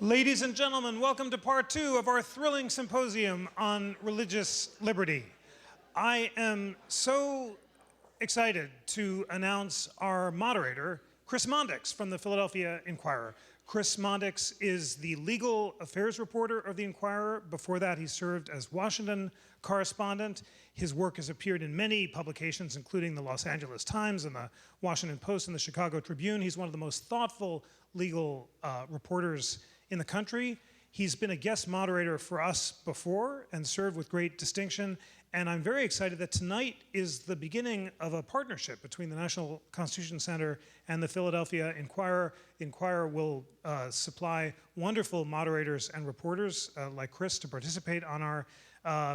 Ladies and gentlemen, welcome to part 2 of our thrilling symposium on religious liberty. I am so excited to announce our moderator, Chris Mondics from the Philadelphia Inquirer. Chris Mondics is the legal affairs reporter of the Inquirer. Before that, he served as Washington correspondent. His work has appeared in many publications, including the Los Angeles Times and the Washington Post and the Chicago Tribune. He's one of the most thoughtful legal reporters in the country. He's been a guest moderator for us before and served with great distinction. And I'm very excited that tonight is the beginning of a partnership between the National Constitution Center and the Philadelphia Inquirer. Inquirer will supply wonderful moderators and reporters like Chris to participate on our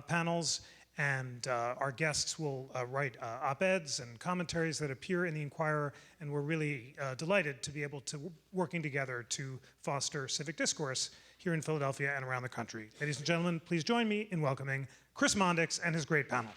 panels. And our guests will write op-eds and commentaries that appear in the Inquirer, and we're really delighted to be able to working together to foster civic discourse here in Philadelphia and around the country. Ladies and gentlemen, please join me in welcoming Chris Mondics and his great panel.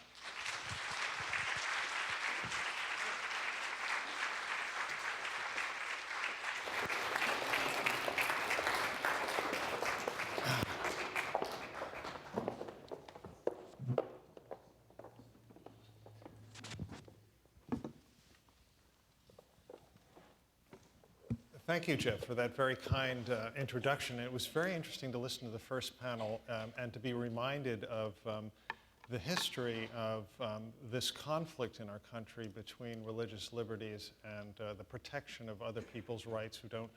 Thank you, Jeff, for that very kind introduction. It was very interesting to listen to the first panel and to be reminded of the history of this conflict in our country between religious liberties and the protection of other people's rights who don't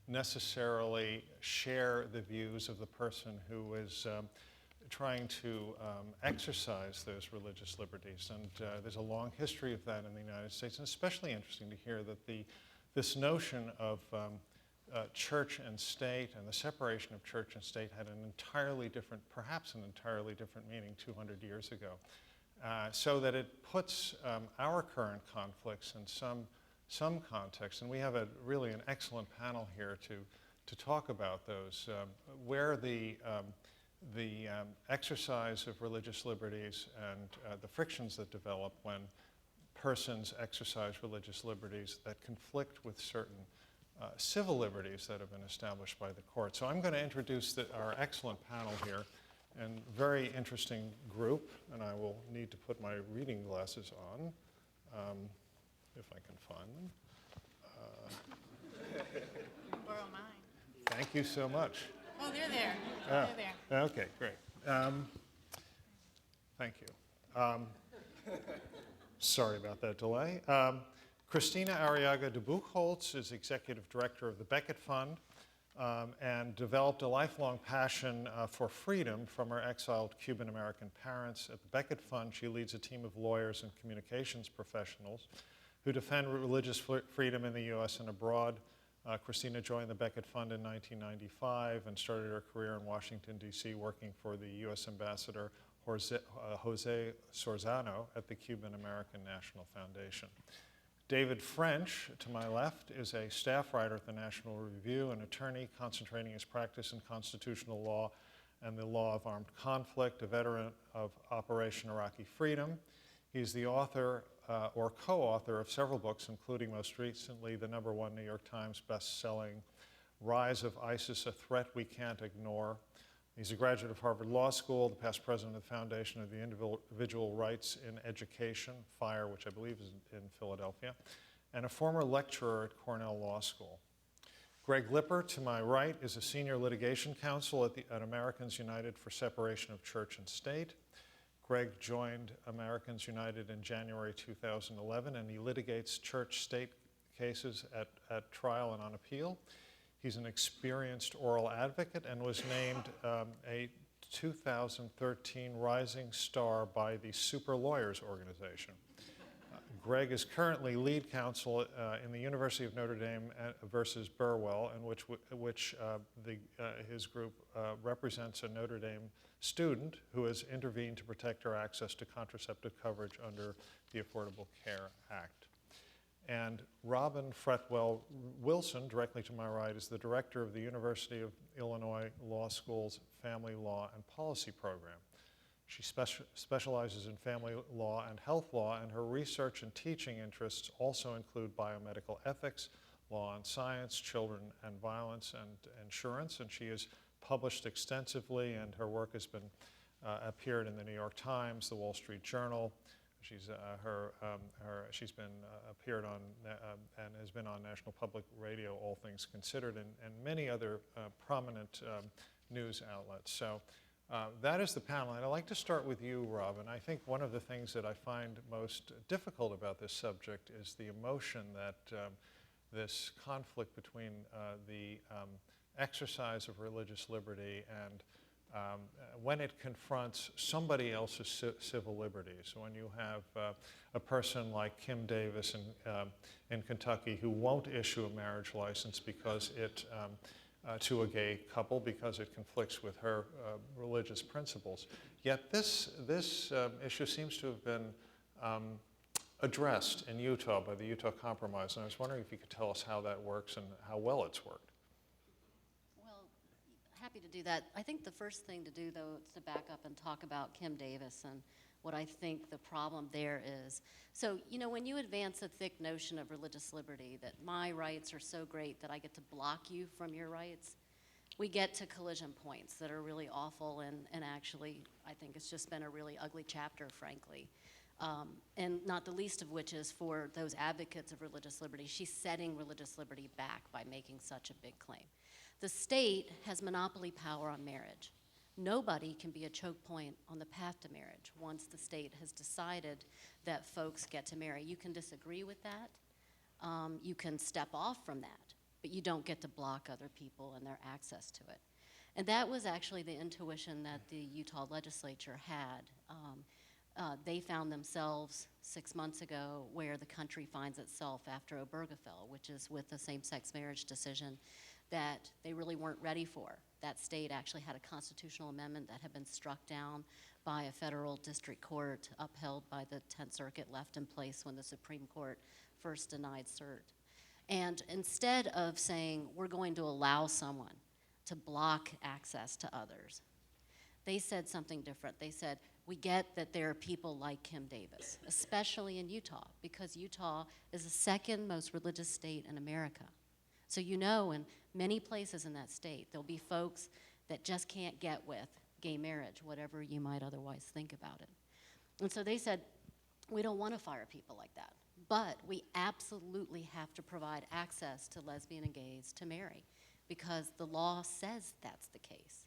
necessarily share the views of the person who is trying to exercise those religious liberties. And there's a long history of that in the United States, and especially interesting to hear that this notion of church and state and the separation of church and state had an entirely different, perhaps an entirely different meaning 200 years ago. So that it puts our current conflicts in some context, and we have really an excellent panel here to talk about those, where the exercise of religious liberties and the frictions that develop when persons exercise religious liberties that conflict with certain civil liberties that have been established by the court. So I'm going to introduce our excellent panel here, and very interesting group, and I will need to put my reading glasses on, if I can find them. Borrow mine. Thank you so much. Oh, they're there. They're there. Okay, great. Thank you. Sorry about that delay. Kristina Arriaga de Buchholz is Executive Director of the Becket Fund and developed a lifelong passion for freedom from her exiled Cuban-American parents. At the Becket Fund, she leads a team of lawyers and communications professionals who defend religious freedom in the U.S. and abroad. Kristina joined the Becket Fund in 1995 and started her career in Washington, D.C., working for the U.S. Ambassador Jose Sorzano at the Cuban-American National Foundation. David French, to my left, is a staff writer at the National Review, an attorney concentrating his practice in constitutional law and the law of armed conflict, a veteran of Operation Iraqi Freedom. He's the author or co-author of several books, including most recently the #1 New York Times best-selling Rise of ISIS, A Threat We Can't Ignore. He's a graduate of Harvard Law School, the past president of the Foundation of the Individual Rights in Education, FIRE, which I believe is in Philadelphia, and a former lecturer at Cornell Law School. Greg Lipper, to my right, is a senior litigation counsel at Americans United for Separation of Church and State. Greg joined Americans United in January 2011, and he litigates church-state cases at trial and on appeal. He's an experienced oral advocate and was named a 2013 Rising Star by the Super Lawyers organization. Greg is currently lead counsel in the University of Notre Dame versus Burwell, in which his group represents a Notre Dame student who has intervened to protect her access to contraceptive coverage under the Affordable Care Act. And Robin Fretwell Wilson, directly to my right, is the director of the University of Illinois Law School's Family Law and Policy Program. She specializes in family law and health law, and her research and teaching interests also include biomedical ethics, Law and Science, Children and Violence and Insurance, and she has published extensively, and her work has been appeared in the New York Times, the Wall Street Journal. She's appeared on and has been on National Public Radio, All Things Considered, and many other prominent news outlets. So that is the panel, and I'd like to start with you, Robin. I think one of the things that I find most difficult about this subject is the emotion that this conflict between the exercise of religious liberty and when it confronts somebody else's civil liberties. When you have a person like Kim Davis in Kentucky who won't issue a marriage license because it to a gay couple because it conflicts with her religious principles. Yet this issue seems to have been addressed in Utah by the Utah Compromise, and I was wondering if you could tell us how that works and how well it's worked. Well, happy to do that. I think the first thing to do, though, is to back up and talk about Kim Davis and what I think the problem there is. So, you know, when you advance a thick notion of religious liberty, that my rights are so great that I get to block you from your rights, we get to collision points that are really awful, and actually, I think it's just been a really ugly chapter, frankly. And not the least of which is for those advocates of religious liberty. She's setting religious liberty back by making such a big claim. The state has monopoly power on marriage. Nobody can be a choke point on the path to marriage once the state has decided that folks get to marry. You can disagree with that. You can step off from that, but you don't get to block other people and their access to it. And that was actually the intuition that the Utah legislature had. They found themselves 6 months ago where the country finds itself after Obergefell, which is with the same-sex marriage decision that they really weren't ready for. That state actually had a constitutional amendment that had been struck down by a federal district court, upheld by the 10th Circuit, left in place when the Supreme Court first denied cert. And instead of saying, we're going to allow someone to block access to others, they said something different. They said, we get that there are people like Kim Davis, especially in Utah, because Utah is the second most religious state in America. So you know, in many places in that state, there'll be folks that just can't get with gay marriage, whatever you might otherwise think about it. And so they said, we don't want to fire people like that, but we absolutely have to provide access to lesbian and gays to marry, because the law says that's the case.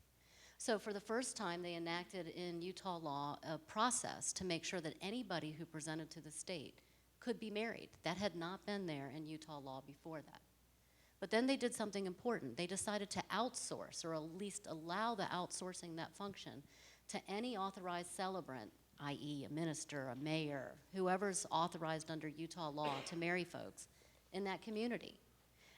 So for the first time, they enacted in Utah law a process to make sure that anybody who presented to the state could be married. That had not been there in Utah law before that. But then they did something important. They decided to outsource, or at least allow the outsourcing that function, to any authorized celebrant, i.e. a minister, a mayor, whoever's authorized under Utah law to marry folks in that community.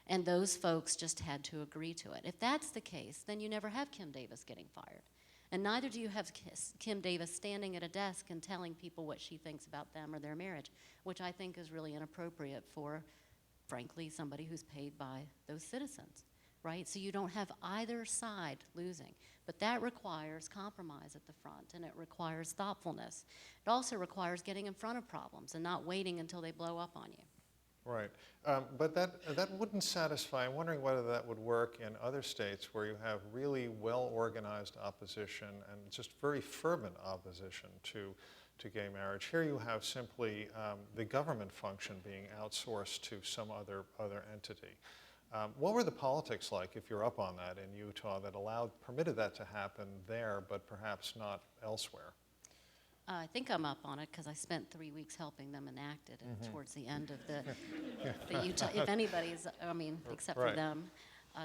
And those folks just had to agree to it. If that's the case, then you never have Kim Davis getting fired. And neither do you have Kim Davis standing at a desk and telling people what she thinks about them or their marriage, which I think is really inappropriate for, frankly, somebody who's paid by those citizens, right? So you don't have either side losing. But that requires compromise at the front, and it requires thoughtfulness. It also requires getting in front of problems and not waiting until they blow up on you. Right, but that wouldn't satisfy. I'm wondering whether that would work in other states where you have really well-organized opposition and just very fervent opposition to gay marriage. Here you have simply the government function being outsourced to some other entity. What were the politics like, if you're up on that, in Utah that permitted that to happen there, but perhaps not elsewhere? I think I'm up on it because I spent 3 weeks helping them enact it, and towards the end of the Utah, if anybody's, except for them,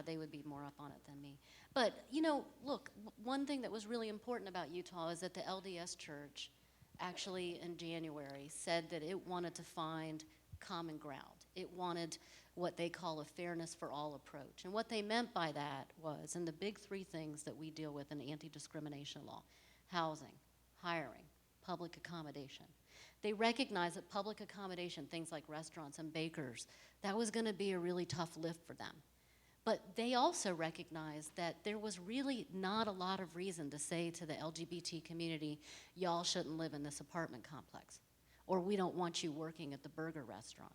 they would be more up on it than me. But, you know, look, one thing that was really important about Utah is that the LDS Church actually in January said that it wanted to find common ground. It wanted what they call a fairness for all approach. And what they meant by that was, and the big three things that we deal with in anti-discrimination law: housing, hiring, public accommodation. They recognized that public accommodation, things like restaurants and bakers, that was going to be a really tough lift for them. But they also recognized that there was really not a lot of reason to say to the LGBT community, y'all shouldn't live in this apartment complex, or we don't want you working at the burger restaurant,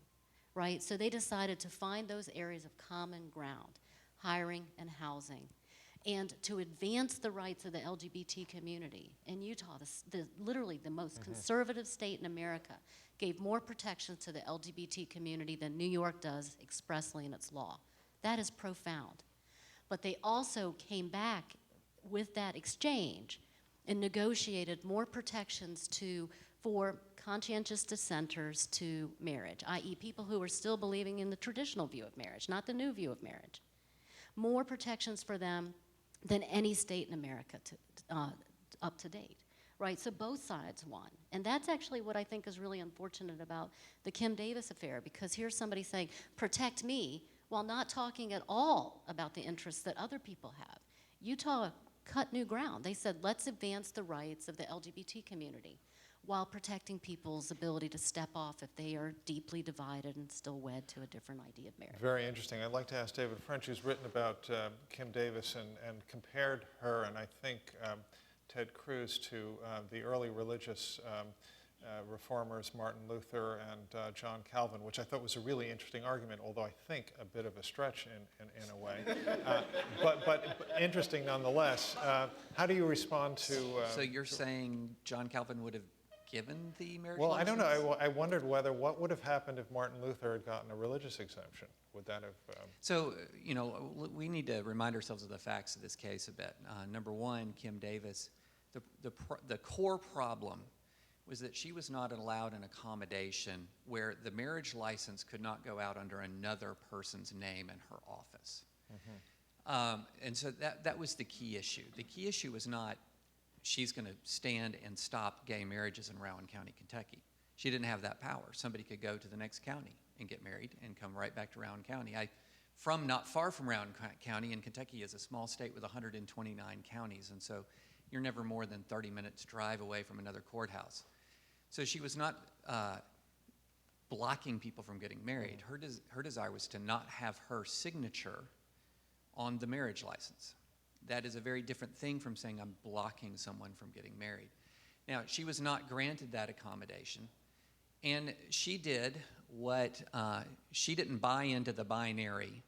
right? So they decided to find those areas of common ground, hiring and housing, and to advance the rights of the LGBT community. In Utah, literally the most conservative state in America, gave more protections to the LGBT community than New York does expressly in its law. That is profound. But they also came back with that exchange and negotiated more protections for conscientious dissenters to marriage, i.e. people who are still believing in the traditional view of marriage, not the new view of marriage. More protections for them than any state in America up to date, right? So both sides won. And that's actually what I think is really unfortunate about the Kim Davis affair, because here's somebody saying, protect me, while not talking at all about the interests that other people have. Utah cut new ground. They said, let's advance the rights of the LGBT community while protecting people's ability to step off if they are deeply divided and still wed to a different idea of marriage. Very interesting. I'd like to ask David French, who's written about Kim Davis and compared her and I think Ted Cruz to the early religious reformers, Martin Luther and John Calvin, which I thought was a really interesting argument, although I think a bit of a stretch in a way. But interesting nonetheless. How do you respond to... so you're saying John Calvin would have given the marriage Well, license? I don't know. I wondered what would have happened if Martin Luther had gotten a religious exemption. Would that have... So, you know, we need to remind ourselves of the facts of this case a bit. Number one, Kim Davis, the core problem was that she was not allowed an accommodation where the marriage license could not go out under another person's name in her office. And so that was the key issue. The key issue was not she's going to stand and stop gay marriages in Rowan County, Kentucky. She didn't have that power. Somebody could go to the next county and get married and come right back to Rowan County. From not far from Rowan County, and Kentucky is a small state with 129 counties, and so you're never more than 30 minutes drive away from another courthouse. So she was not blocking people from getting married. Her desire was to not have her signature on the marriage license. That is a very different thing from saying I'm blocking someone from getting married. Now, she was not granted that accommodation, and she did what, she didn't buy into the binary,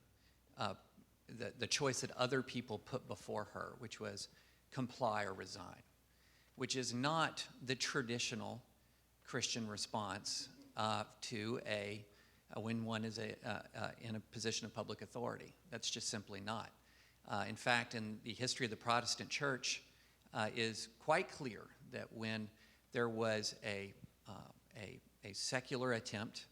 the choice that other people put before her, which was comply or resign, which is not the traditional Christian response to when one is in a position of public authority. That's just simply not. In fact, in the history of the Protestant church is quite clear that when there was a secular attempt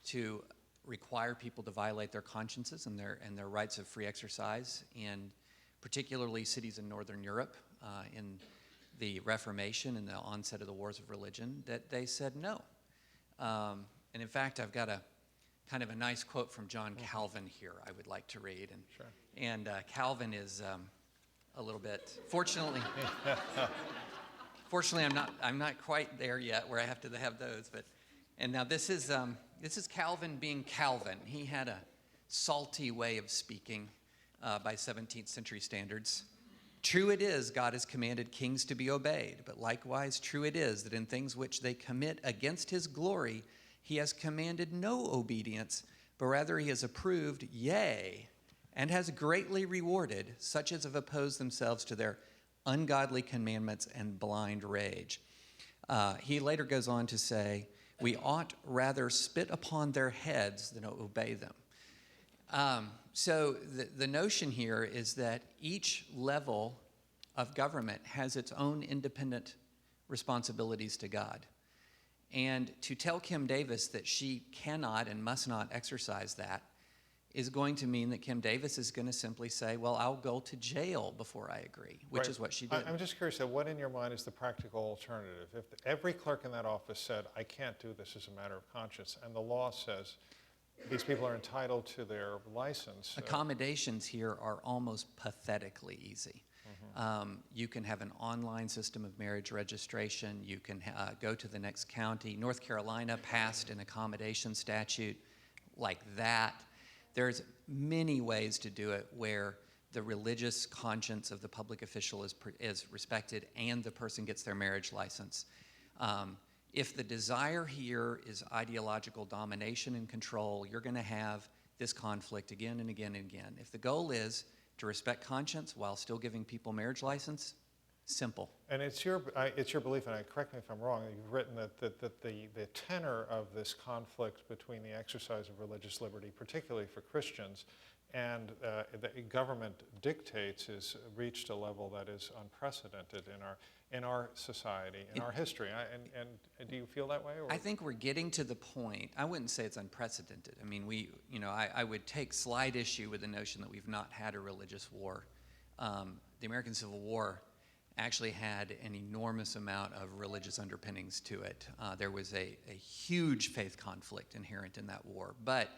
to require people to violate their consciences and their rights of free exercise in particularly cities in Northern Europe in the Reformation and the onset of the wars of religion, that they said no. And in fact, I've got a kind of a nice quote from John Calvin here I would like to read. And, Sure. And Calvin is a little bit, fortunately, I'm not quite there yet where I have to have those. And now this is Calvin being Calvin. He had a salty way of speaking by 17th century standards. True it is, God has commanded kings to be obeyed, but likewise true it is that in things which they commit against his glory, he has commanded no obedience, but rather he has approved, yea, and has greatly rewarded such as have opposed themselves to their ungodly commandments and blind rage. He later goes on to say, we ought rather spit upon their heads than obey them. So the notion here is that each level of government has its own independent responsibilities to God. And to tell Kim Davis that she cannot and must not exercise that is going to mean that Kim Davis is going to simply say, well, I'll go to jail before I agree, which Right. is what she did. I'm just curious, what in your mind is the practical alternative? If every clerk in that office said, I can't do this as a matter of conscience, and the law says these people are entitled to their license. Accommodations here are almost pathetically easy. You can have an online system of marriage registration. You can go to the next county. North Carolina passed an accommodation statute like that. There's many ways to do it where the religious conscience of the public official is respected and the person gets their marriage license. If the desire here is ideological domination and control, you're going to have this conflict again and again and again. If the goal is to respect conscience while still giving people marriage license, simple. And it's your belief, and correct me if I'm wrong, you've written that the tenor of this conflict between the exercise of religious liberty, particularly for Christians, and the government dictates has reached a level that is unprecedented in our society, in our history. And do you feel that way? Or? I think we're getting to the point. I wouldn't say it's unprecedented. I mean, I would take slight issue with the notion that we've not had a religious war. The American Civil War actually had an enormous amount of religious underpinnings to it. There was a huge faith conflict inherent in that war. But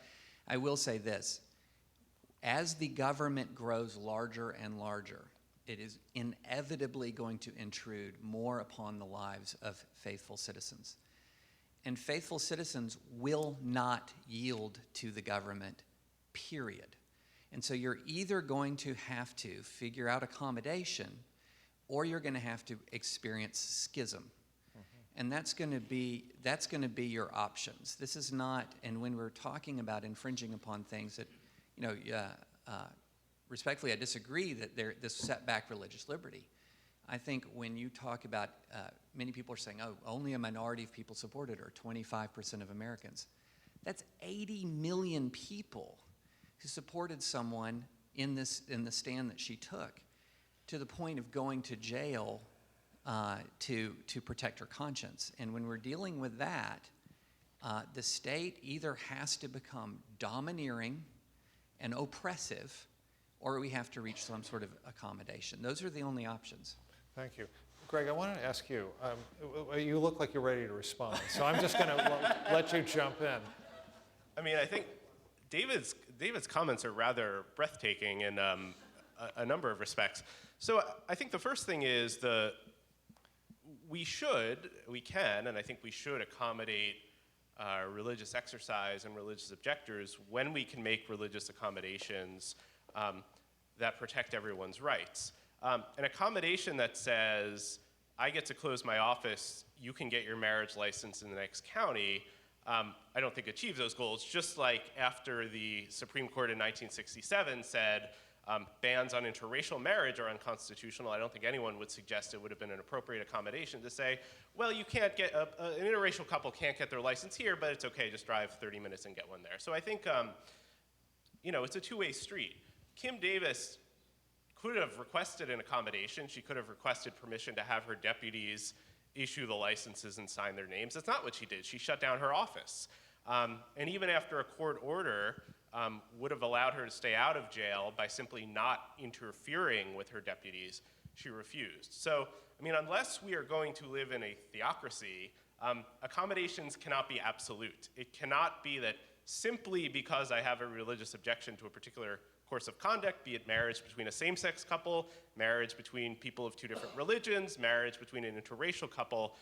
I will say this. As the government grows larger and larger, it is inevitably going to intrude more upon the lives of faithful citizens. And faithful citizens will not yield to the government, period. And so you're either going to have to figure out accommodation, or you're going to have to experience schism. And that's going to be your options. This is not, and when we're talking about infringing upon things that, respectfully, I disagree that this set back religious liberty. I think when you talk about, many people are saying, oh, only a minority of people support it, or 25% of Americans. That's 80 million people who supported someone in the stand that she took, to the point of going to jail to protect her conscience. And when we're dealing with that, the state either has to become domineering and oppressive, or we have to reach some sort of accommodation. Those are the only options. Thank you. Greg, I wanted to ask you, you look like you're ready to respond, so I'm just going to let you jump in. I mean, I think David's comments are rather breathtaking in a number of respects. So I think the first thing is we can, and I think we should accommodate religious exercise and religious objectors when we can make religious accommodations that protect everyone's rights. An accommodation that says, I get to close my office, you can get your marriage license in the next county, I don't think achieves those goals, just like after the Supreme Court in 1967 said, bans on interracial marriage are unconstitutional. I don't think anyone would suggest it would have been an appropriate accommodation to say, well, you can't get, an interracial couple can't get their license here, but it's okay, just drive 30 minutes and get one there. So I think, it's a two-way street. Kim Davis could have requested an accommodation. She could have requested permission to have her deputies issue the licenses and sign their names. That's not what she did. She shut down her office. And even after a court order, would have allowed her to stay out of jail by simply not interfering with her deputies, she refused. So, I mean, unless we are going to live in a theocracy, accommodations cannot be absolute. It cannot be that simply because I have a religious objection to a particular course of conduct, be it marriage between a same-sex couple, marriage between people of two different religions, marriage between an interracial couple,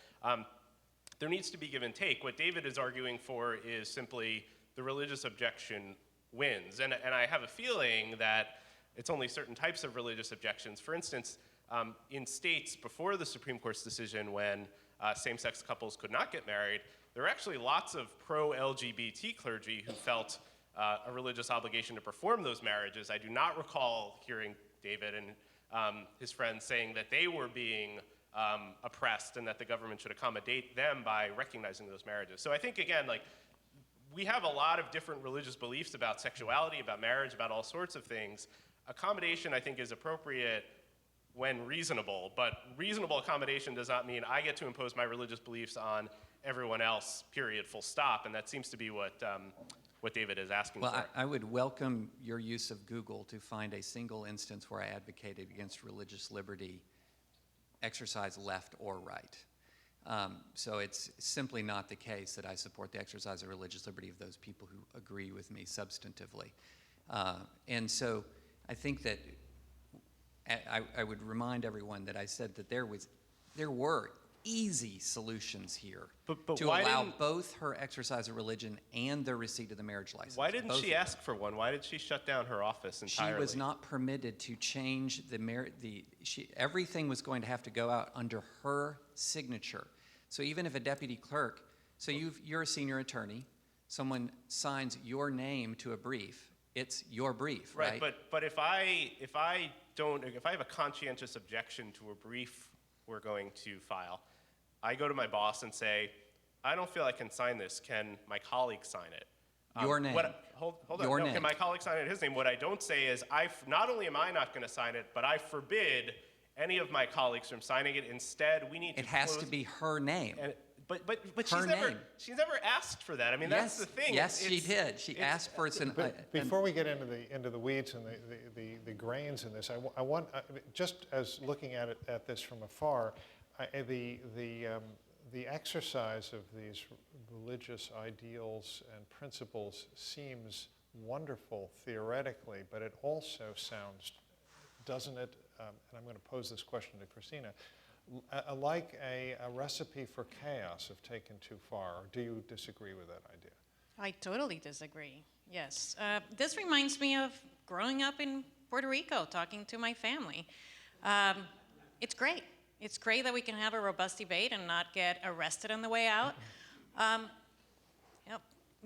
there needs to be give and take. What David is arguing for is simply the religious objection wins. And I have a feeling that it's only certain types of religious objections. For instance, in states before the Supreme Court's decision when same-sex couples could not get married, there are actually lots of pro-LGBT clergy who felt a religious obligation to perform those marriages. I do not recall hearing David and his friends saying that they were being oppressed and that the government should accommodate them by recognizing those marriages. So I think, again, we have a lot of different religious beliefs about sexuality, about marriage, about all sorts of things. Accommodation, I think, is appropriate when reasonable, but reasonable accommodation does not mean I get to impose my religious beliefs on everyone else, period, full stop, and that seems to be what David is asking for. Well, I would welcome your use of Google to find a single instance where I advocated against religious liberty, exercise left or right. So it's simply not the case that I support the exercise of religious liberty of those people who agree with me substantively. And so I think that I would remind everyone that I said that there were easy solutions here to allow both her exercise of religion and the receipt of the marriage license. Why didn't she ask for one? Why did she shut down her office entirely? She was not permitted to change everything was going to have to go out under her signature. So even if a deputy clerk, so you're a senior attorney, someone signs your name to a brief, it's your brief, right? But if I have a conscientious objection to a brief we're going to file, I go to my boss and say, I don't feel I can sign this. Can my colleague sign it? Your name. Hold on. Your No, name. can my colleague sign it in his name? What I don't say is, not only am I not going to sign it, but I forbid any of my colleagues from signing it. Instead, we need to It has close, to be her name. but her she's never asked for that. I mean, that's the thing. Yes, she did. She asked for it. Before we get into the weeds and the grains in this, I want just as looking at this from afar, the exercise of these religious ideals and principles seems wonderful theoretically, but it also sounds, doesn't it? And I'm going to pose this question to Kristina. Like a recipe for chaos if taken too far. Or do you disagree with that idea? I totally disagree. Yes. This reminds me of growing up in Puerto Rico, talking to my family. It's great. It's great that we can have a robust debate and not get arrested on the way out.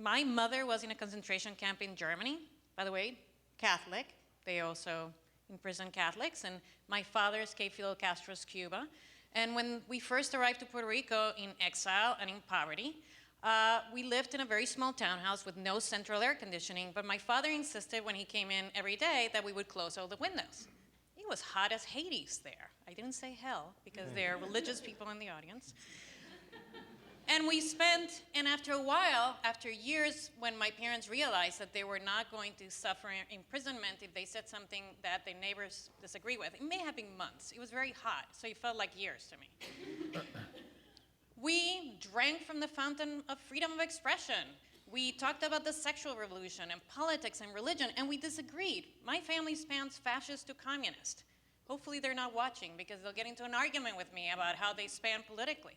My mother was in a concentration camp in Germany, by the way, Catholic. They also imprison Catholics. And my father escaped Fidel Castro's Cuba. And when we first arrived to Puerto Rico in exile and in poverty, we lived in a very small townhouse with no central air conditioning. But my father insisted when he came in every day that we would close all the windows. It was hot as Hades there. I didn't say hell because there are religious people in the audience. And and after a while, after years, when my parents realized that they were not going to suffer imprisonment if they said something that their neighbors disagree with, it may have been months. It was very hot, so it felt like years to me. We drank from the fountain of freedom of expression. We talked about the sexual revolution and politics and religion, and we disagreed. My family spans fascist to communist. Hopefully they're not watching because they'll get into an argument with me about how they span politically.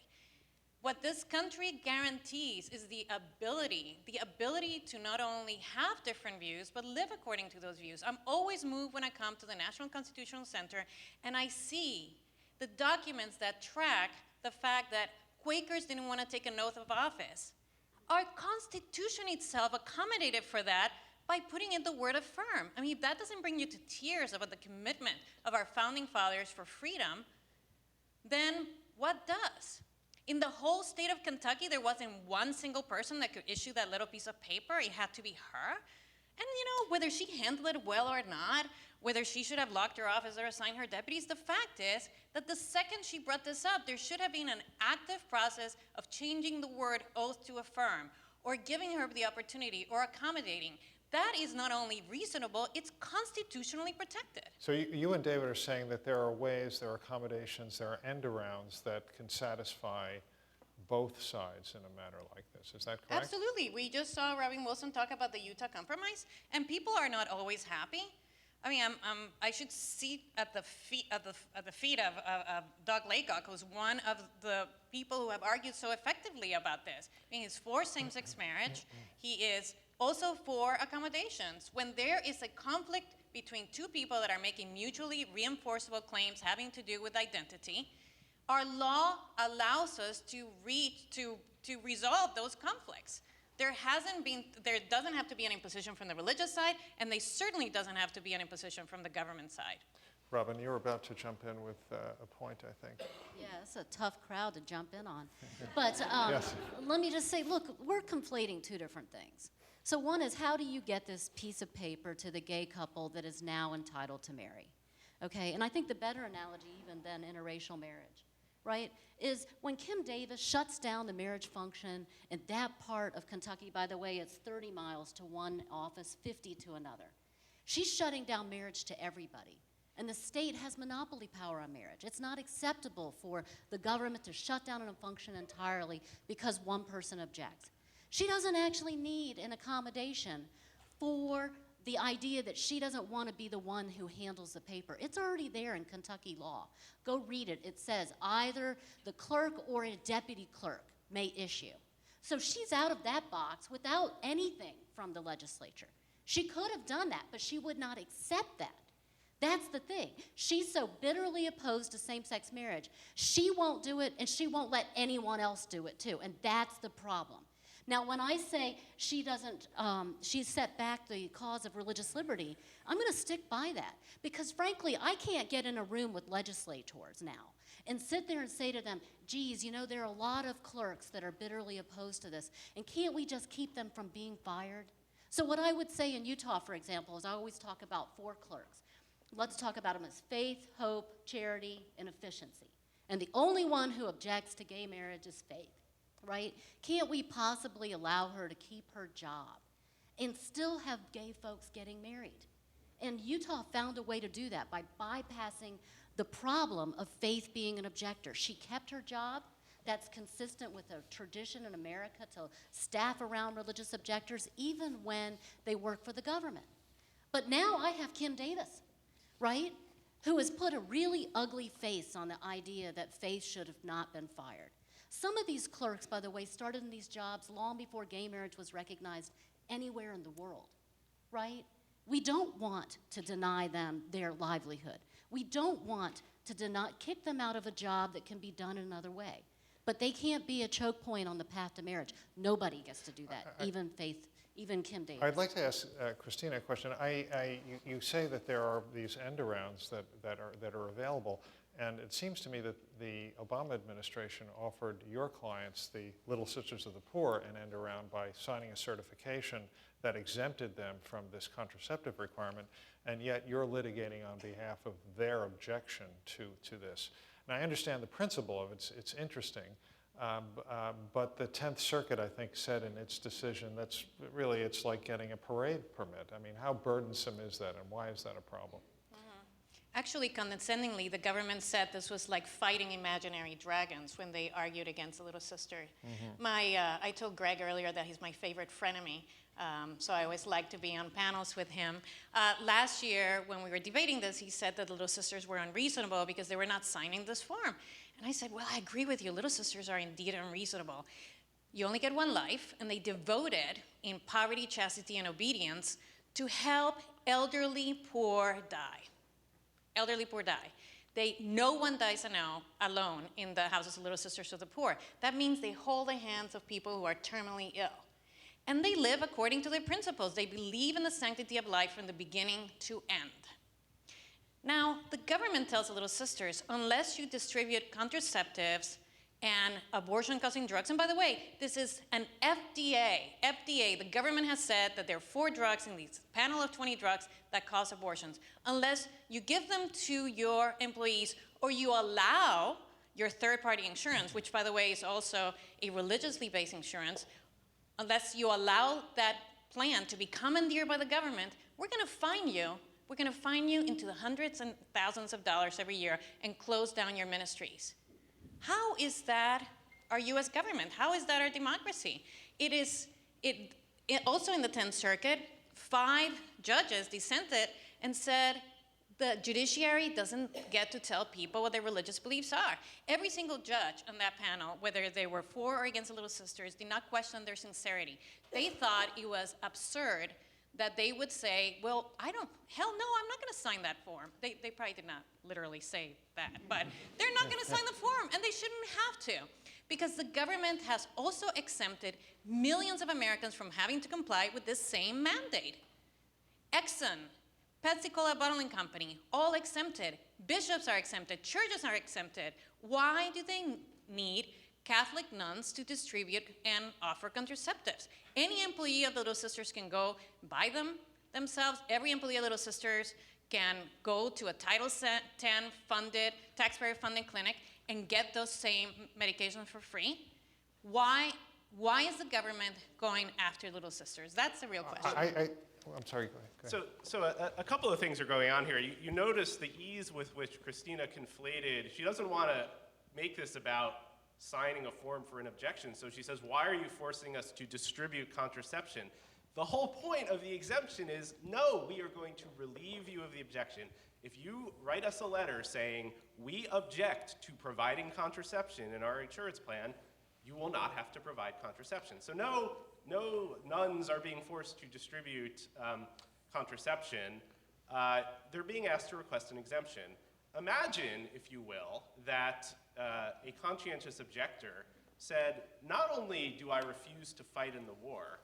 What this country guarantees is the ability to not only have different views, but live according to those views. I'm always moved when I come to the National Constitutional Center and I see the documents that track the fact that Quakers didn't want to take an oath of office. Our Constitution itself accommodated for that by putting in the word affirm. I mean, if that doesn't bring you to tears about the commitment of our founding fathers for freedom, then what does? In the whole state of Kentucky, there wasn't one single person that could issue that little piece of paper. It had to be her. And whether she handled it well or not, whether she should have locked her office or assigned her deputies, the fact is that the second she brought this up, there should have been an active process of changing the word oath to affirm, or giving her the opportunity, or accommodating. That is not only reasonable, it's constitutionally protected. So you and David are saying that there are ways, there are accommodations, there are end-arounds that can satisfy both sides in a matter like this. Is that correct? Absolutely. We just saw Robin Wilson talk about the Utah Compromise, and people are not always happy. I mean, I should see at the feet of Doug Laycock, who's one of the people who have argued so effectively about this. I mean, he's for same-sex marriage. He is also for accommodations. When there is a conflict between two people that are making mutually reinforceable claims having to do with identity, our law allows us to resolve those conflicts. There doesn't have to be an imposition from the religious side, and there certainly doesn't have to be an imposition from the government side. Robin, you're about to jump in with a point, I think. Yeah, it's a tough crowd to jump in on. But Yes. let me just say, look, we're conflating two different things. So one is, how do you get this piece of paper to the gay couple that is now entitled to marry? Okay, and I think the better analogy even than interracial marriage, right, is when Kim Davis shuts down the marriage function in that part of Kentucky. By the way, it's 30 miles to one office, 50 to another. She's shutting down marriage to everybody. And the state has monopoly power on marriage. It's not acceptable for the government to shut down a function entirely because one person objects. She doesn't actually need an accommodation for the idea that she doesn't want to be the one who handles the paper. It's already there in Kentucky law. Go read it. It says either the clerk or a deputy clerk may issue. So she's out of that box without anything from the legislature. She could have done that, but she would not accept that. That's the thing. She's so bitterly opposed to same-sex marriage. She won't do it, and she won't let anyone else do it too, and that's the problem. Now, when I say she doesn't, she's set back the cause of religious liberty, I'm going to stick by that. Because frankly, I can't get in a room with legislators now and sit there and say to them, geez, you know, there are a lot of clerks that are bitterly opposed to this, and can't we just keep them from being fired? So what I would say in Utah, for example, is I always talk about 4 clerks. Let's talk about them as faith, hope, charity, and efficiency. And the only one who objects to gay marriage is faith, right? Can't we possibly allow her to keep her job and still have gay folks getting married? And Utah found a way to do that by bypassing the problem of faith being an objector. She kept her job. That's consistent with a tradition in America to staff around religious objectors even when they work for the government. But now I have Kim Davis, right, who has put a really ugly face on the idea that faith should have not been fired. Some of these clerks, by the way, started in these jobs long before gay marriage was recognized anywhere in the world, right? We don't want to deny them their livelihood. We don't want to kick them out of a job that can be done another way. But they can't be a choke point on the path to marriage. Nobody gets to do that, even faith. Even Kim Davis. I'd like to ask Kristina a question. You say that there are these end-arounds that are available, and it seems to me that the Obama administration offered your clients, the Little Sisters of the Poor, an end-around by signing a certification that exempted them from this contraceptive requirement, and yet you're litigating on behalf of their objection to this. And I understand the principle of it. It's interesting. But the 10th Circuit, I think, said in its decision that's really, it's like getting a parade permit. I mean, how burdensome is that, and why is that a problem? Actually, condescendingly, the government said this was like fighting imaginary dragons when they argued against the Little Sister. I told Greg earlier that he's my favorite frenemy, so I always like to be on panels with him. Last year, when we were debating this, he said that the Little Sisters were unreasonable because they were not signing this form. And I said, well, I agree with you. Little Sisters are indeed unreasonable. You only get one life, and they devoted in poverty, chastity, and obedience to help elderly poor die. Elderly poor die. No one dies alone in the houses of Little Sisters of the Poor. That means they hold the hands of people who are terminally ill. And they live according to their principles. They believe in the sanctity of life from the beginning to end. Now, the government tells the Little Sisters, unless you distribute contraceptives and abortion-causing drugs, and by the way, this is an FDA, the government has said that there are 4 drugs in this panel of 20 drugs that cause abortions. Unless you give them to your employees or you allow your third-party insurance, which, by the way, is also a religiously based insurance, unless you allow that plan to be commandeered by the government, we're going to fine you. We're going to fine you into the hundreds and thousands of dollars every year and close down your ministries. How is that our U.S. government? How is that our democracy? Also in the 10th Circuit, 5 judges dissented and said the judiciary doesn't get to tell people what their religious beliefs are. Every single judge on that panel, whether they were for or against the Little Sisters, did not question their sincerity. They thought it was absurd that they would say, well, hell no, I'm not going to sign that form. They probably did not literally say that, but they're not going to sign the form, and they shouldn't have to, because the government has also exempted millions of Americans from having to comply with this same mandate. Exxon, Pepsi-Cola Bottling Company, all exempted. Bishops are exempted. Churches are exempted. Why do they need Catholic nuns to distribute and offer contraceptives? Any employee of the Little Sisters can go buy them themselves. Every employee of Little Sisters can go to a Title X funded, taxpayer-funded clinic and get those same medications for free. Why is the government going after Little Sisters? That's the real question. I'm sorry, go ahead. So a couple of things are going on here. You notice the ease with which Kristina conflated. She doesn't want to make this about signing a form for an objection. So she says, why are you forcing us to distribute contraception? The whole point of the exemption is, no, we are going to relieve you of the objection. If you write us a letter saying, we object to providing contraception in our insurance plan, you will not have to provide contraception. So no nuns are being forced to distribute contraception. they're being asked to request an exemption. Imagine, if you will, that a conscientious objector said, not only do I refuse to fight in the war,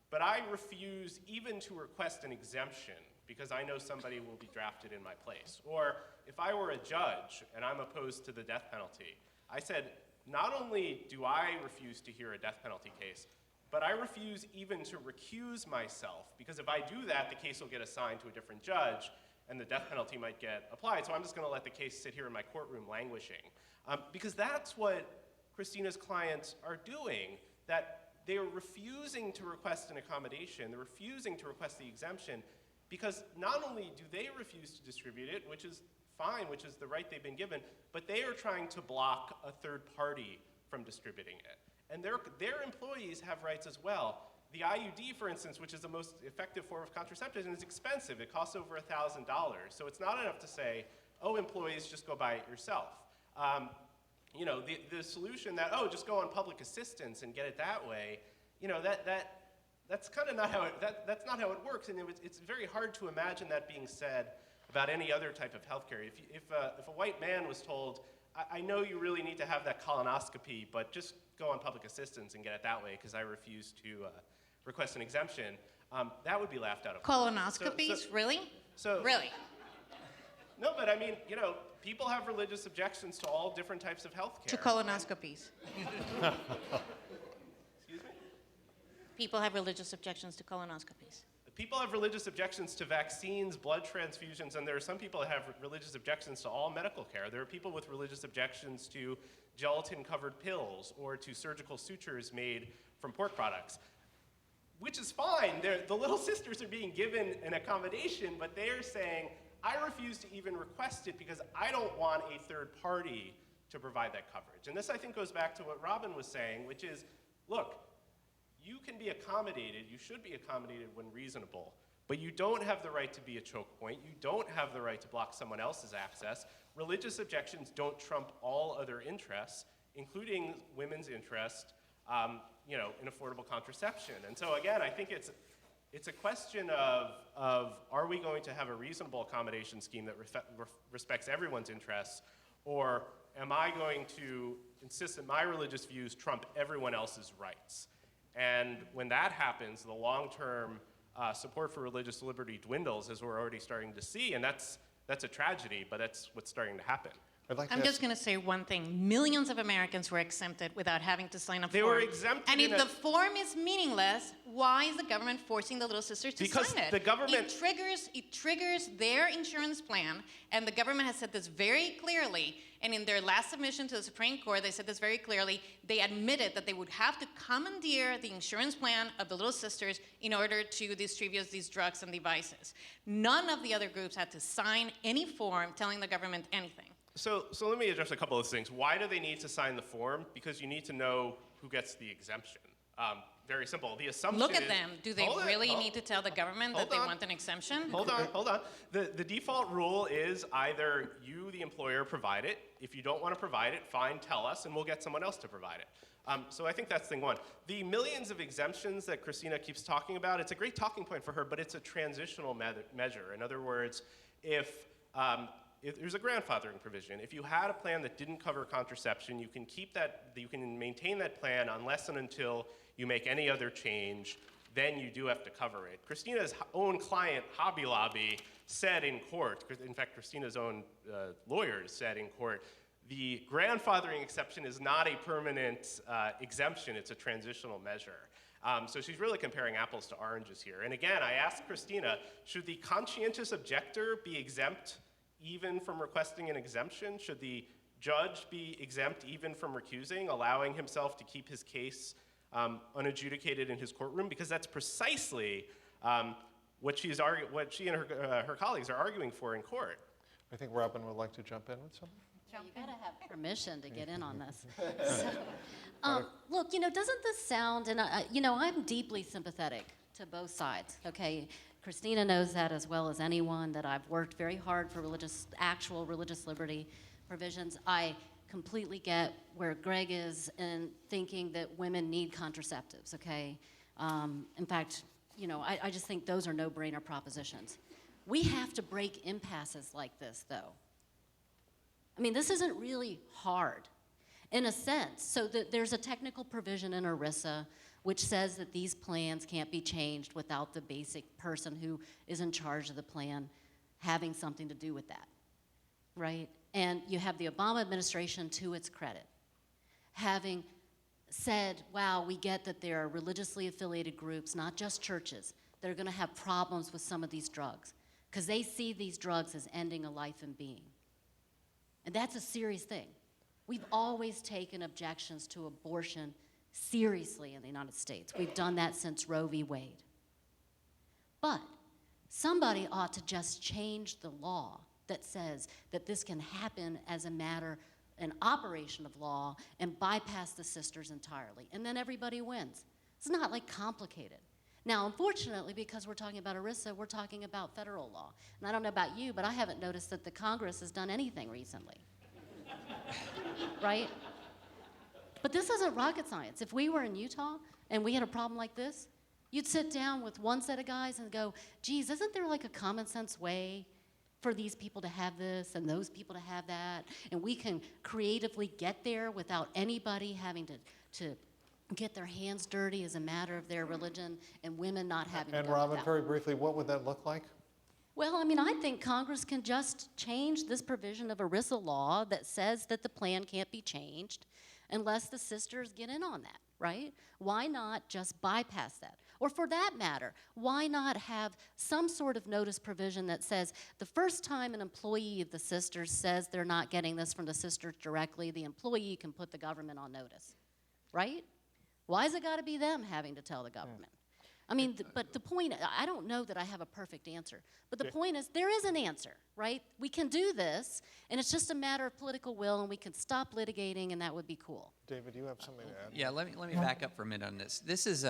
but I refuse even to request an exemption because I know somebody will be drafted in my place. Or if I were a judge and I'm opposed to the death penalty, I said, not only do I refuse to hear a death penalty case, but I refuse even to recuse myself, because if I do that, the case will get assigned to a different judge, and the death penalty might get applied, so I'm just going to let the case sit here in my courtroom languishing. Because that's what Kristina's clients are doing, that they are refusing to request an accommodation, they're refusing to request the exemption, because not only do they refuse to distribute it, which is fine, which is the right they've been given, but they are trying to block a third party from distributing it. And their employees have rights as well. The IUD, for instance, which is the most effective form of contraception, is expensive. It costs over $1,000. So it's not enough to say, oh, employees, just go buy it yourself. You know, the solution that, oh, just go on public assistance and get it that way, you know, that's kind of not how it, that's not how it works. And it's very hard to imagine that being said about any other type of healthcare. If a white man was told, I know you really need to have that colonoscopy, but just go on public assistance and get it that way because I refuse to request an exemption, that would be laughed out of court. Colonoscopies? Really? Really? No, but I mean, you know, people have religious objections to all different types of health To care. colonoscopies. Excuse me? People have religious objections to colonoscopies. People have religious objections to vaccines, blood transfusions, and there are some people that have religious objections to all medical care. There are people with religious objections to gelatin-covered pills or to surgical sutures made from pork products, which is fine. The Little Sisters are being given an accommodation, but they are saying, I refuse to even request it because I don't want a third party to provide that coverage. And this, I think, goes back to what Robin was saying, which is, look, you can be accommodated, you should be accommodated when reasonable, but you don't have the right to be a choke point, you don't have the right to block someone else's access. Religious objections don't trump all other interests, including women's interest, you know, in affordable contraception. And so again, I think it's a question of are we going to have a reasonable accommodation scheme that respects everyone's interests, or am I going to insist that my religious views trump everyone else's rights? And when that happens, the long-term support for religious liberty dwindles, as we're already starting to see, and that's a tragedy, but that's what's starting to happen. I'm just going to say one thing. Millions of Americans were exempted without having to sign a form. They were exempted. And if the form is meaningless, why is the government forcing the Little Sisters to sign it? Because the government... It triggers their insurance plan, and the government has said this very clearly. And in their last submission to the Supreme Court, they said this very clearly. They admitted that they would have to commandeer the insurance plan of the Little Sisters in order to distribute these drugs and devices. None of the other groups had to sign any form telling the government anything. So let me address a couple of things. Why do they need to sign the form? Because you need to know who gets the exemption. Very simple. The assumption Look at is, them. Do they really need to tell the government that they want an exemption? Hold on. The default rule is either you, the employer, provide it. If you don't want to provide it, fine, tell us, and we'll get someone else to provide it. So I think that's thing one. The millions of exemptions that Kristina keeps talking about, it's a great talking point for her, but it's a transitional measure. In other words, if there's a grandfathering provision. If you had a plan that didn't cover contraception, you can keep that, you can maintain that plan unless and until you make any other change, then you do have to cover it. Kristina's own client, Hobby Lobby, said in court, in fact, Kristina's own lawyers said in court, the grandfathering exception is not a permanent exemption, it's a transitional measure. So she's really comparing apples to oranges here. And again, I asked Kristina, should the conscientious objector be exempt even from requesting an exemption? Should the judge be exempt even from recusing, allowing himself to keep his case unadjudicated in his courtroom? Because that's precisely what she and her colleagues are arguing for in court. I think Robin would like to jump in with something. You gotta have permission to get in on this. So, look, you know, doesn't this sound, and you know, I'm deeply sympathetic to both sides, okay? Kristina knows that as well as anyone, that I've worked very hard for actual religious liberty provisions. I completely get where Greg is in thinking that women need contraceptives, okay? In fact, you know, I just think those are no-brainer propositions. We have to break impasses like this, though. I mean, this isn't really hard in a sense. So there's a technical provision in ERISA which says that these plans can't be changed without the basic person who is in charge of the plan having something to do with that, right? And you have the Obama administration, to its credit, having said, wow, we get that there are religiously affiliated groups, not just churches, that are going to have problems with some of these drugs because they see these drugs as ending a life and being. And that's a serious thing. We've always taken objections to abortion seriously in the United States. We've done that since Roe v. Wade. But somebody ought to just change the law that says that this can happen as a matter, an operation of law, and bypass the sisters entirely. And then everybody wins. It's not like complicated. Now, unfortunately, because we're talking about ERISA, we're talking about federal law. And I don't know about you, but I haven't noticed that the Congress has done anything recently. Right? But this isn't rocket science. If we were in Utah and we had a problem like this, you'd sit down with one set of guys and go, geez, isn't there like a common sense way for these people to have this and those people to have that? And we can creatively get there without anybody having to get their hands dirty as a matter of their religion and women not having to And go Robin, without. very briefly, what would that look like? Well, I mean, I think Congress can just change this provision of ERISA law that says that the plan can't be changed unless the sisters get in on that, right? Why not just bypass that? Or for that matter, why not have some sort of notice provision that says the first time an employee of the sisters says they're not getting this from the sisters directly, the employee can put the government on notice, right? Why has it got to be them having to tell the government? I mean, but the point, I don't know that I have a perfect answer, but the point is there is an answer, right? We can do this, and it's just a matter of political will, and we can stop litigating, and that would be cool. David, you have something to add? Yeah, let me back up for a minute on this. This is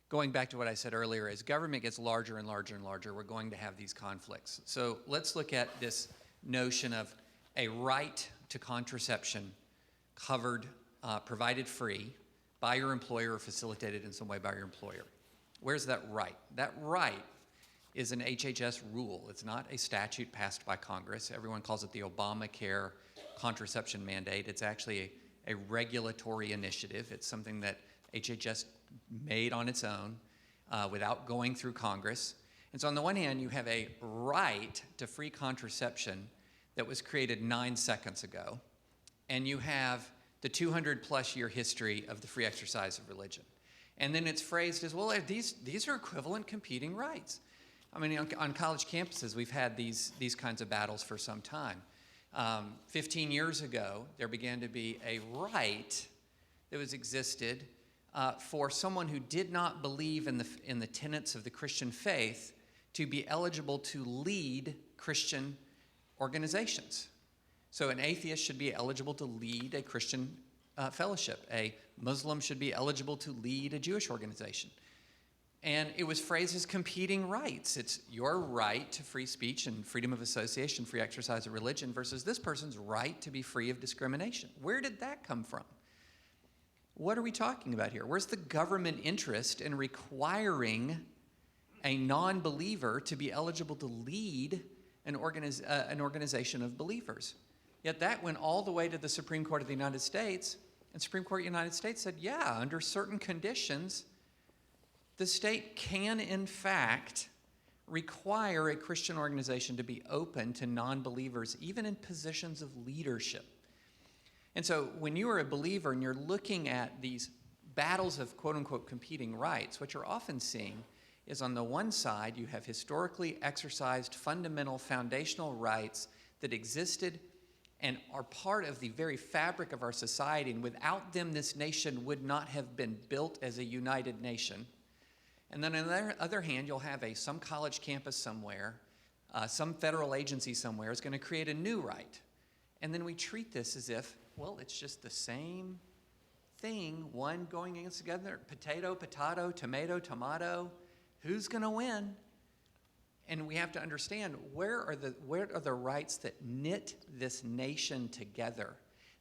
going back to what I said earlier. As government gets larger and larger and larger, we're going to have these conflicts. So let's look at this notion of a right to contraception covered, provided free by your employer or facilitated in some way by your employer. Where's that right? That right is an HHS rule. It's not a statute passed by Congress. Everyone calls it the Obamacare contraception mandate. It's actually a regulatory initiative. It's something that HHS made on its own without going through Congress. And so on the one hand, you have a right to free contraception that was created 9 seconds ago, and you have the 200-plus year history of the free exercise of religion. And then it's phrased as, well, these are equivalent competing rights. I mean, on college campuses, we've had these kinds of battles for some time. 15 years ago, there began to be a right that was existed for someone who did not believe in the tenets of the Christian faith to be eligible to lead Christian organizations. So an atheist should be eligible to lead a Christian fellowship. A Muslim should be eligible to lead a Jewish organization. And it was phrased as competing rights. It's your right to free speech and freedom of association, free exercise of religion, versus this person's right to be free of discrimination. Where did that come from? What are we talking about here? Where's the government interest in requiring a non-believer to be eligible to lead an organization of believers? Yet that went all the way to the Supreme Court of the United States, and Supreme Court of the United States said, yeah, under certain conditions, the state can, in fact, require a Christian organization to be open to non-believers, even in positions of leadership. And so when you are a believer and you're looking at these battles of quote-unquote competing rights, what you're often seeing is on the one side, you have historically exercised fundamental foundational rights that existed and are part of the very fabric of our society, and without them, this nation would not have been built as a united nation. And then on the other hand, you'll have some college campus somewhere, some federal agency somewhere is going to create a new right. And then we treat this as if, well, it's just the same thing, one going against the other, potato, potato, tomato, tomato. Who's going to win? And we have to understand where are the rights that knit this nation together,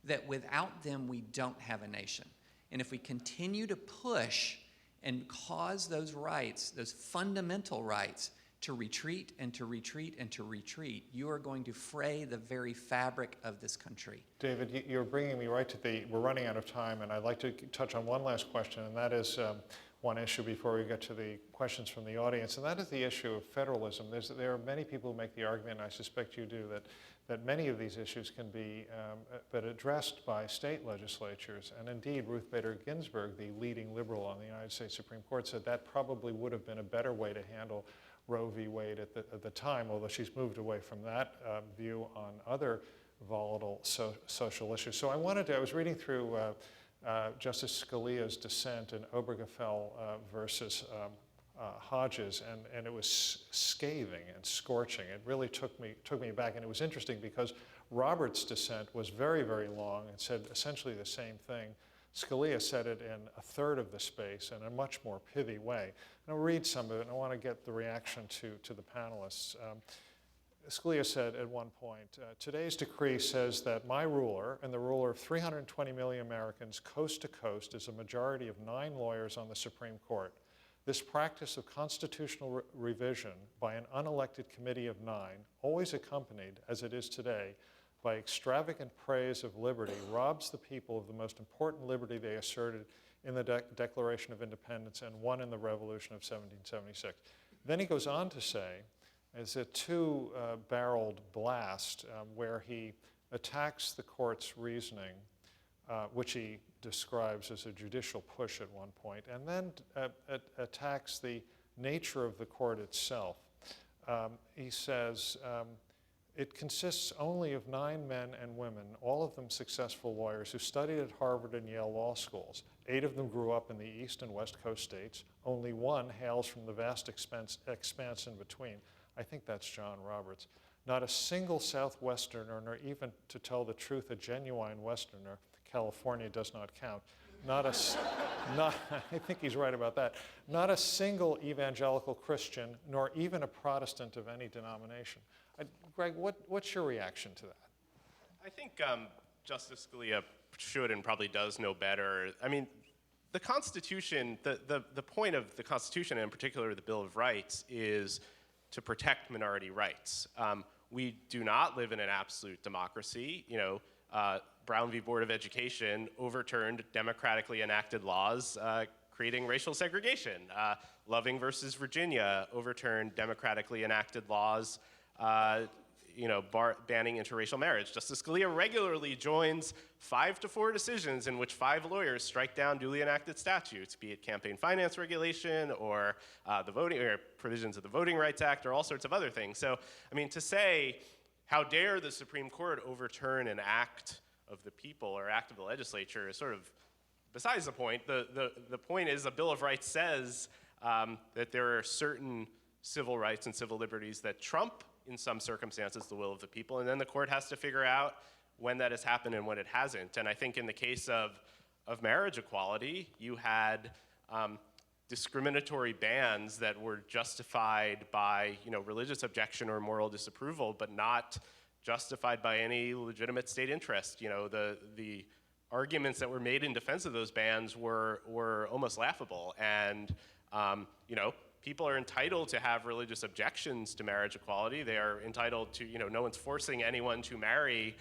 that without them we don't have a nation. And if we continue to push and cause those rights, those fundamental rights, to retreat and to retreat and to retreat, you are going to fray the very fabric of this country. David, you're bringing me right to we're running out of time, and I'd like to touch on one last question, and that is one issue before we get to the questions from the audience, and that is the issue of federalism. There are many people who make the argument, and I suspect you do, that many of these issues can be but addressed by state legislatures. And indeed, Ruth Bader Ginsburg, the leading liberal on the United States Supreme Court, said that probably would have been a better way to handle Roe v. Wade at the time, although she's moved away from that view on other volatile social issues. So I was reading through Justice Scalia's dissent in Obergefell versus Hodges, and it was scathing and scorching. It really took me back, and it was interesting because Roberts' dissent was very, very long and said essentially the same thing. Scalia said it in a third of the space in a much more pithy way. And I'll read some of it, and I want to get the reaction to the panelists. Scalia said at one point, today's decree says that my ruler and the ruler of 320 million Americans coast to coast is a majority of 9 lawyers on the Supreme Court. This practice of constitutional revision by an unelected committee of 9, always accompanied, as it is today, by extravagant praise of liberty, robs the people of the most important liberty they asserted in the Declaration of Independence and won in the Revolution of 1776. Then he goes on to say, it's a two-barreled blast where he attacks the court's reasoning, which he describes as a judicial push at one point, and then attacks the nature of the court itself. He says, it consists only of 9 men and women, all of them successful lawyers who studied at Harvard and Yale law schools. 8 of them grew up in the East and West Coast states. Only 1 hails from the vast expanse in between. I think that's John Roberts. Not a single Southwesterner, nor even, to tell the truth, a genuine Westerner. California does not count. I think he's right about that. Not a single evangelical Christian, nor even a Protestant of any denomination. Greg, what's your reaction to that? I think Justice Scalia should and probably does know better. I mean, the Constitution, the point of the Constitution, and in particular the Bill of Rights, is to protect minority rights. We do not live in an absolute democracy. Brown v. Board of Education overturned democratically enacted laws creating racial segregation. Loving versus Virginia overturned democratically enacted laws banning interracial marriage. Justice Scalia regularly joins 5-4 decisions in which 5 lawyers strike down duly enacted statutes, be it campaign finance regulation or the voting or provisions of the Voting Rights Act or all sorts of other things. So, I mean, to say, how dare the Supreme Court overturn an act of the people or act of the legislature is sort of besides the point. The point is the Bill of Rights says that there are certain civil rights and civil liberties that trump, in some circumstances, the will of the people, and then the court has to figure out when that has happened and when it hasn't. And I think in the case of marriage equality, you had discriminatory bans that were justified by religious objection or moral disapproval, but not justified by any legitimate state interest. The arguments that were made in defense of those bans were almost laughable. And people are entitled to have religious objections to marriage equality. They are entitled to, no one's forcing anyone to marry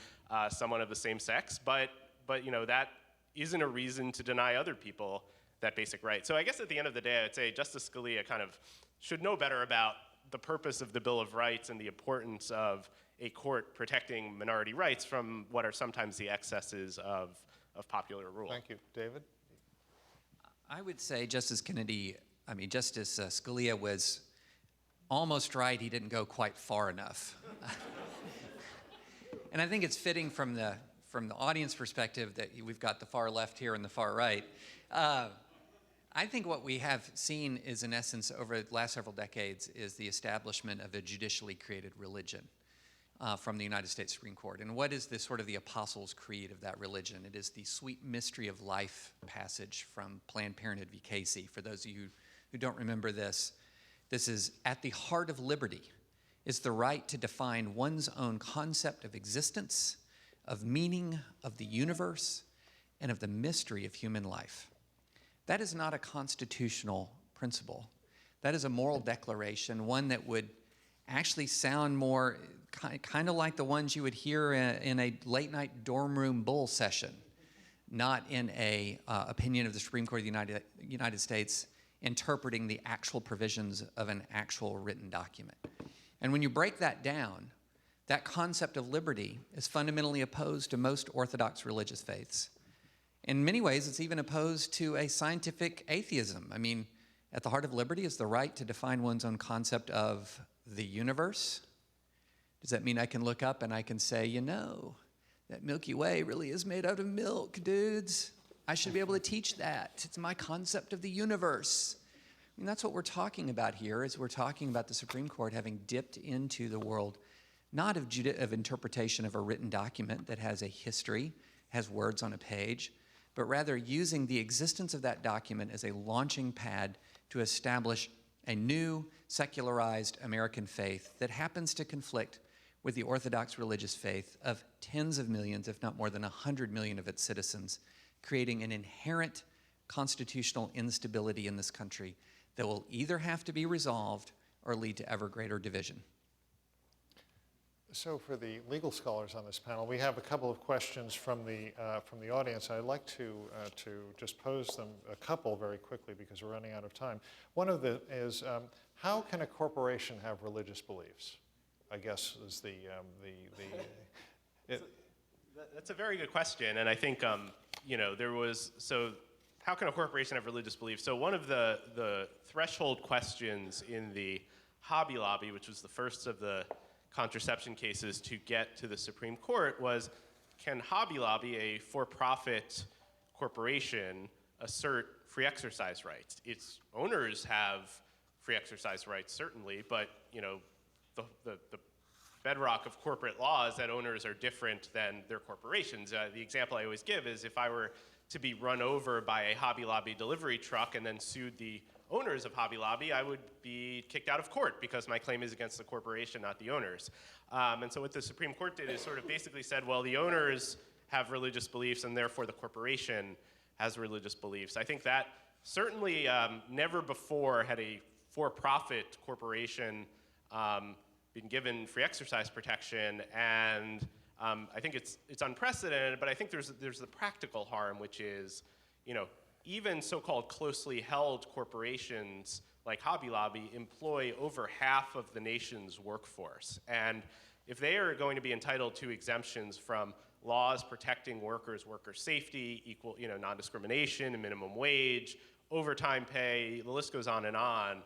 someone of the same sex, but that isn't a reason to deny other people that basic right. So I guess at the end of the day, I'd say Justice Scalia kind of should know better about the purpose of the Bill of Rights and the importance of a court protecting minority rights from what are sometimes the excesses of popular rule. Thank you. David? I would say Justice Scalia was almost right. He didn't go quite far enough. And I think it's fitting from the audience perspective that we've got the far left here and the far right. I think what we have seen is, in essence, over the last several decades, is the establishment of a judicially created religion from the United States Supreme Court. And what is the Apostles' Creed of that religion? It is the sweet mystery of life passage from Planned Parenthood v. Casey. For those of you who don't remember this is at the heart of liberty is the right to define one's own concept of existence, of meaning, of the universe, and of the mystery of human life. That is not a constitutional principle. That is a moral declaration, one that would actually sound more kind of like the ones you would hear in a late-night dorm room bull session, not in a opinion of the Supreme Court of the United States interpreting the actual provisions of an actual written document. And when you break that down, that concept of liberty is fundamentally opposed to most Orthodox religious faiths. In many ways, it's even opposed to a scientific atheism. I mean, at the heart of liberty is the right to define one's own concept of the universe. Does that mean I can look up and I can say, you know, that Milky Way really is made out of milk, dudes? I should be able to teach that. It's my concept of the universe. I mean, that's what we're talking about here, is we're talking about the Supreme Court having dipped into the world, not of interpretation of a written document that has a history, has words on a page, but rather using the existence of that document as a launching pad to establish a new secularized American faith that happens to conflict with the Orthodox religious faith of tens of millions, if not more than 100 million of its citizens, creating an inherent constitutional instability in this country that will either have to be resolved or lead to ever greater division. So for the legal scholars on this panel, we have a couple of questions from the audience. I'd like to just pose them a couple very quickly because we're running out of time. One of them is, how can a corporation have religious beliefs? I guess is That's a very good question, and I think how can a corporation have religious beliefs? So one of the threshold questions in the Hobby Lobby, which was the first of the contraception cases to get to the Supreme Court, was, can Hobby Lobby, a for-profit corporation, assert free exercise rights? Its owners have free exercise rights, certainly, but the bedrock of corporate law is that owners are different than their corporations. The example I always give is if I were to be run over by a Hobby Lobby delivery truck and then sued the owners of Hobby Lobby, I would be kicked out of court because my claim is against the corporation, not the owners. And so what the Supreme Court did is sort of basically said, well, the owners have religious beliefs and therefore the corporation has religious beliefs. I think that certainly never before had a for-profit corporation been given free exercise protection, and I think it's unprecedented, but I think there's the practical harm, which is, even so-called closely held corporations like Hobby Lobby employ over half of the nation's workforce. And if they are going to be entitled to exemptions from laws protecting worker safety, equal, non-discrimination, minimum wage, overtime pay, the list goes on and on.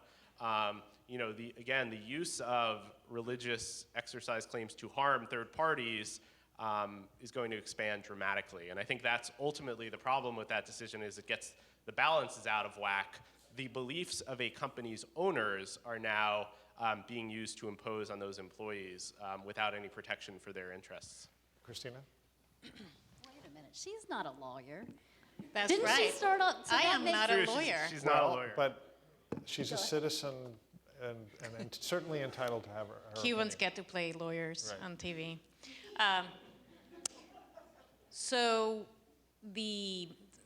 The use of religious exercise claims to harm third parties is going to expand dramatically. And I think that's ultimately the problem with that decision, is it gets the balance is out of whack. The beliefs of a company's owners are now being used to impose on those employees without any protection for their interests. Christina? Wait a minute, she's not a lawyer. That's Didn't right. she start on? So I that am makes- not a lawyer. She's not a lawyer. But she's a citizen and certainly entitled to have her Cubans opinion. get to play lawyers Right. on TV.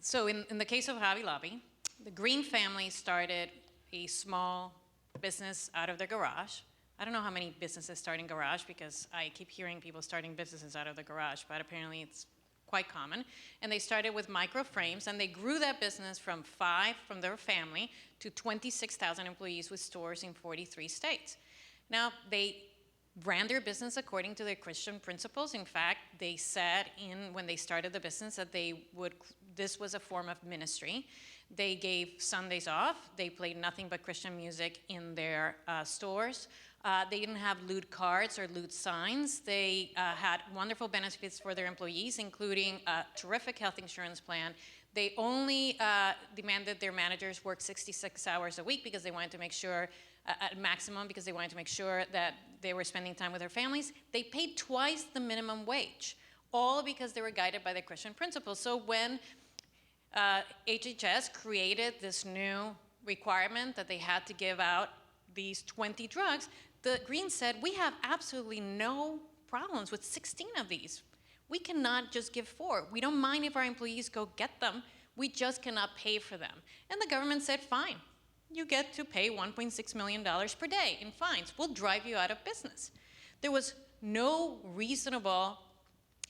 So in the case of Hobby Lobby, the Green family started a small business out of their garage. I don't know how many businesses start in garage because I keep hearing people starting businesses out of the garage, but apparently it's quite common. And they started with micro frames, and they grew that business from 5 from their family to 26,000 employees with stores in 43 states. Now, they ran their business according to their Christian principles. In fact, they said when they started the business that this was a form of ministry. They gave Sundays off. They played nothing but Christian music in their stores. They didn't have lewd cards or lewd signs. They had wonderful benefits for their employees, including a terrific health insurance plan. They only demanded their managers work 66 hours a week because they wanted to make sure, at maximum, because they wanted to make sure that they were spending time with their families. They paid twice the minimum wage, all because they were guided by the Christian principles. So when HHS created this new requirement that they had to give out these 20 drugs, the Greens said, we have absolutely no problems with 16 of these. We cannot just give 4. We don't mind if our employees go get them. We just cannot pay for them. And the government said, fine. you get to pay $1.6 million per day in fines. We'll drive you out of business. There was no reasonable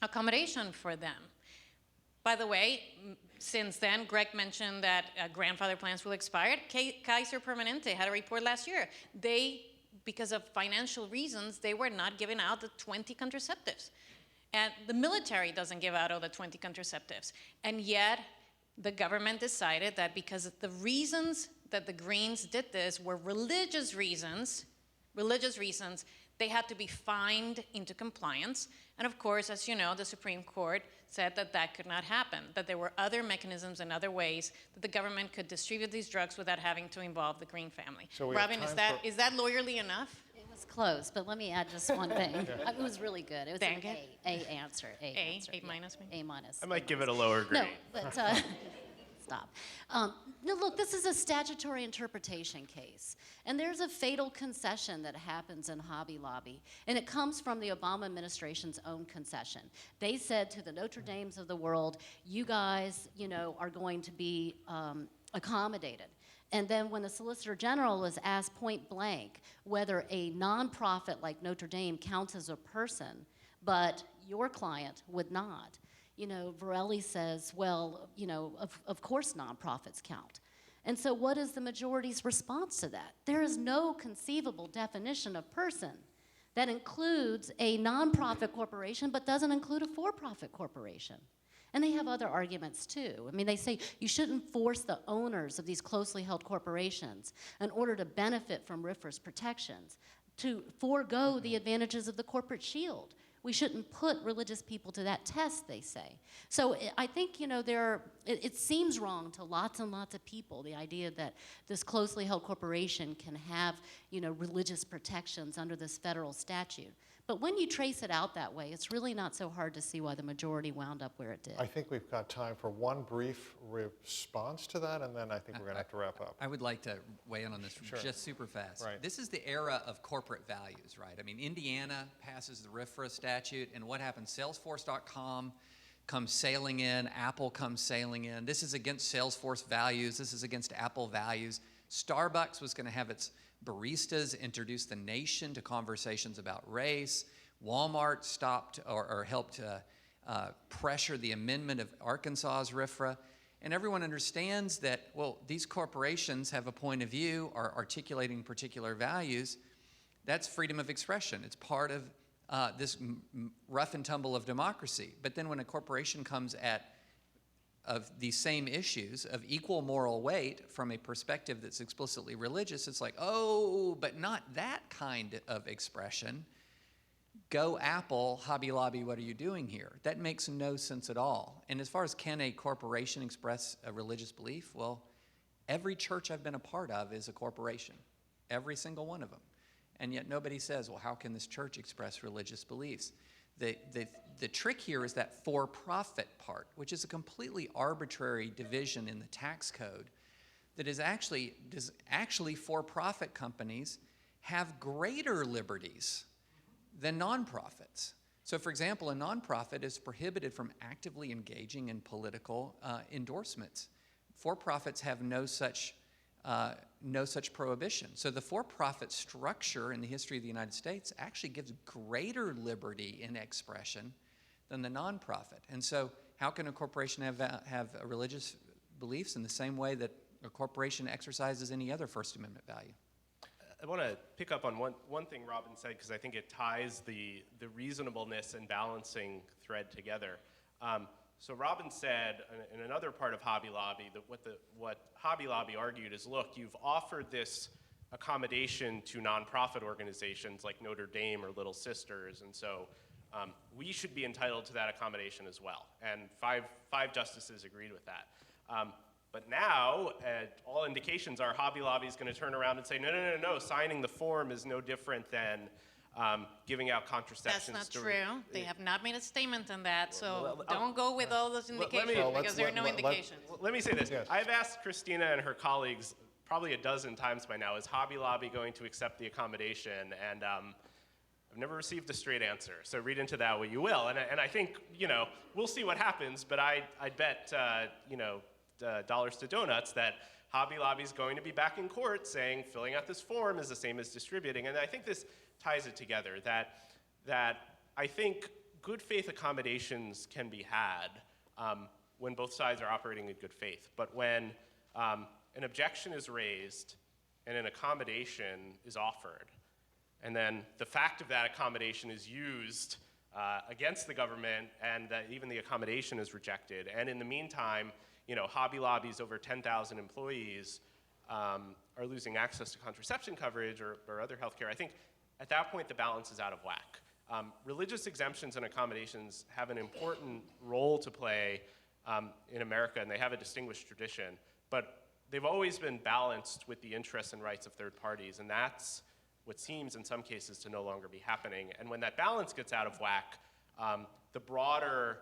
accommodation for them. By the way, since then, Greg mentioned that grandfather plans will expire. Kaiser Permanente had a report last year. Because of financial reasons, they were not giving out the 20 contraceptives. And the military doesn't give out all the 20 contraceptives. And yet, the government decided that because of the reasons that the Greens did this were religious reasons, they had to be fined into compliance. And of course, as you know, the Supreme Court said that that could not happen, that there were other mechanisms and other ways that the government could distribute these drugs without having to involve the Green family. So Robin, is that lawyerly enough? It was close, but let me add just one thing. It was really good. It was Thank an you. A answer. A answer. A minus maybe? A minus. I might give it a lower grade. No, but stop. No, look, this is a statutory interpretation case. And there's a fatal concession that happens in Hobby Lobby. And it comes from the Obama administration's own concession. They said to the Notre Dames of the world, you guys, are going to be accommodated. And then when the Solicitor General was asked point blank whether a nonprofit like Notre Dame counts as a person, but your client would not, Varelli says, well, of course nonprofits count. And so what is the majority's response to that? There is no conceivable definition of person that includes a nonprofit corporation but doesn't include a for-profit corporation. And they have other arguments too. I mean, they say you shouldn't force the owners of these closely held corporations in order to benefit from RFRA's protections to forego the advantages of the corporate shield. We shouldn't put religious people to that test, they say. So I think, it seems wrong to lots and lots of people, the idea that this closely held corporation can have, religious protections under this federal statute. But when you trace it out that way, it's really not so hard to see why the majority wound up where it did. I think we've got time for one brief response to that, and then I think we're going to have to wrap up. I would like to weigh in on this just super fast. Right. This is the era of corporate values, right? I mean, Indiana passes the RFRA statute, and what happens? Salesforce.com comes sailing in, Apple comes sailing in. This is against Salesforce values. This is against Apple values. Starbucks was going to have its baristas introduce the nation to conversations about race. Walmart stopped or helped pressure the amendment of Arkansas's RFRA. And everyone understands that, well, these corporations have a point of view, are articulating particular values. That's freedom of expression. It's part of this rough and tumble of democracy. But then when a corporation comes of these same issues of equal moral weight from a perspective that's explicitly religious, it's like, oh, but not that kind of expression. Go Apple, Hobby Lobby, what are you doing here? That makes no sense at all. And as far as can a corporation express a religious belief, well, every church I've been a part of is a corporation, every single one of them. And yet nobody says, well, how can this church express religious beliefs? The trick here is that for-profit part, which is a completely arbitrary division in the tax code that is actually for-profit companies have greater liberties than nonprofits. So for example, a nonprofit is prohibited from actively engaging in political endorsements. For-profits have no such prohibition. So the for-profit structure in the history of the United States actually gives greater liberty in expression than the nonprofit. And so how can a corporation have religious beliefs in the same way that a corporation exercises any other First Amendment value? I want to pick up on one thing Robin said, because I think it ties the reasonableness and balancing thread together. So Robin said in another part of Hobby Lobby that what Hobby Lobby argued is, look, you've offered this accommodation to nonprofit organizations like Notre Dame or Little Sisters, and so we should be entitled to that accommodation as well. And five justices agreed with that. But now, all indications are Hobby Lobby is going to turn around and say, no, signing the form is no different than giving out contraceptives. That's not true. They have not made a statement on that, so don't go with all those indications because there are no indications. Let me say this. Yes. I've asked Kristina and her colleagues probably a dozen times by now, is Hobby Lobby going to accept the accommodation? And I've never received a straight answer, so read into that what you will. And I think, we'll see what happens, but I'd bet, dollars to donuts that Hobby Lobby is going to be back in court saying filling out this form is the same as distributing. And I think this ties it together, that I think good faith accommodations can be had when both sides are operating in good faith. But when an objection is raised and an accommodation is offered, and then the fact of that accommodation is used against the government, and that even the accommodation is rejected, and in the meantime, Hobby Lobby's over 10,000 employees are losing access to contraception coverage or other healthcare, I think at that point the balance is out of whack. Religious exemptions and accommodations have an important role to play in America, and they have a distinguished tradition, but they've always been balanced with the interests and rights of third parties, and that's what seems in some cases to no longer be happening. And when that balance gets out of whack, the broader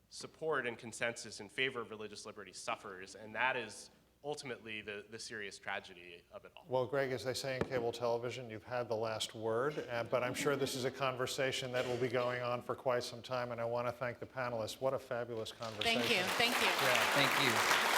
support and consensus in favor of religious liberty suffers, and that is ultimately the serious tragedy of it all. Well, Greg, as they say in cable television, you've had the last word, but I'm sure this is a conversation that will be going on for quite some time, and I want to thank the panelists. What a fabulous conversation. Thank you. Yeah. Thank you.